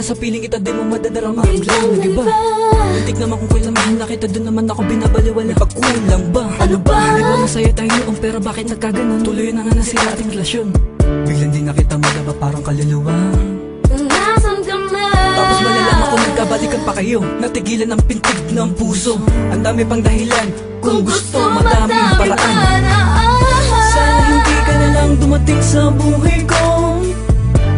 sa piling kita, di mo madadarama. Biglang nag-iba, muntik naman kung kailan mahal na kita, doon naman ako binabaliwala. Pagkulang ba? Ano ba? Di ba masaya tayo noon, pero bakit nagkaganon? Tuloy na nga nasira ating relasyon. Biglang di na kita madaba, parang kaluluwa. Nasaan ka na? Tapos malalaman ko nagkabalikan pa kayo, natigilan ang pintig ng puso. Ang dami pang dahilan, kung gusto madaming paraan. Sana hindi ka na lang dumating sa buhay ko.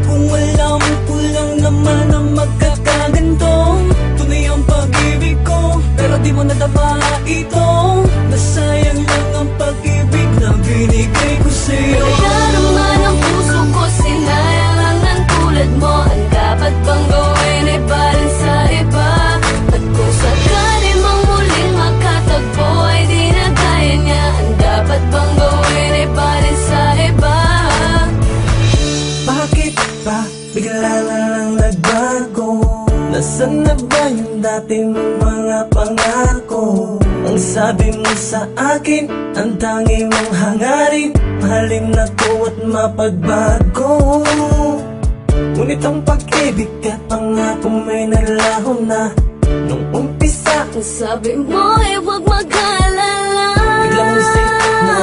Kung alam ko lang naman na magkakaganto. Tunay ang pag-ibig ko, pero di mo nadama ito. Nasayang lang ang pag-ibig na binigay ko sa'yo. Kaya naman ang puso ko, sinayang lang ng tulad mo. Ang dapat bang gawin ay balin sa iba? At kung sakali mang muling makatagpo ay di na kaya niya. Ang dapat bang gawin ay balin sa iba? Bakit ba bigla na lang nagbago? Nasaan na ba yung dati mong mga pangako? Ang sabi mo sa akin, ang tangi mong hangarin, mahalin na ko at mapagbago. Ngunit ang pag-ibig at pangako may naglaho na nung umpisa. Ang sabi mo ay huwag mag-alala. Biglang isip na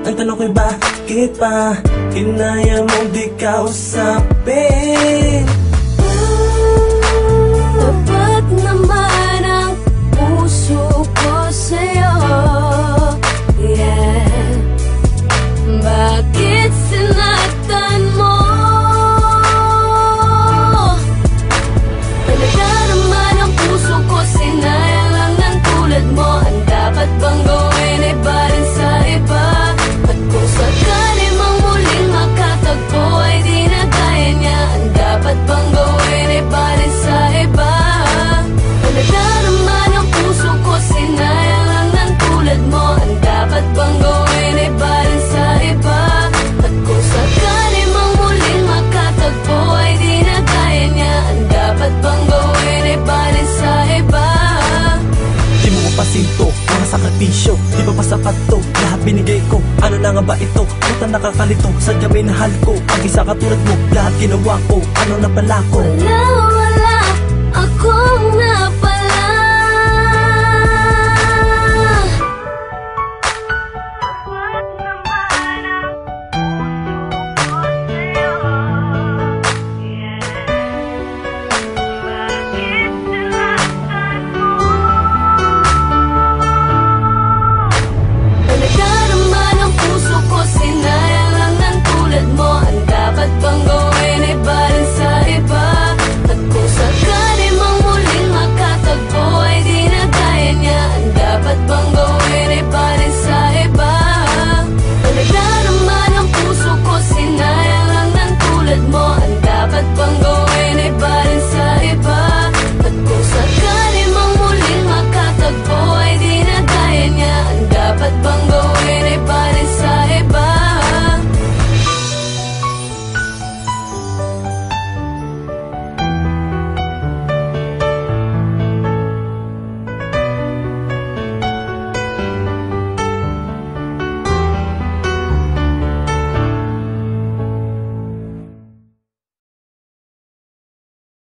ang tanong ko'y bakit pa kinaya mong di kausapin? Tapat naman ang puso ko sa'yo, yeah. Bakit sinaktan mo? Talaga naman ang puso ko, sinayang lang ng tulad mo. Ang dapat bang gawin ay balin sa iba? At kung sakali mang muling makatagpo ay di na kaya niya. Ang dapat bang gawin ay balin sa iba? Talaga naman ang puso ko, sinayang lang ng tulad mo. Ang dapat bang gawin ay balin sa iba? At kung sakali mang muling makatagpo ay di na kaya niya. Ang dapat bang gawin ay balin sa iba? Di mo ko pasinto, mga sakripisyo, di ba pa sapat to? Lahat binigay ko, ano na nga ba ito? Puta nakakalito, sadya may nahal ko. Ang isa katulad mo, lahat ginawa ko, ano na pala ko? Wala akong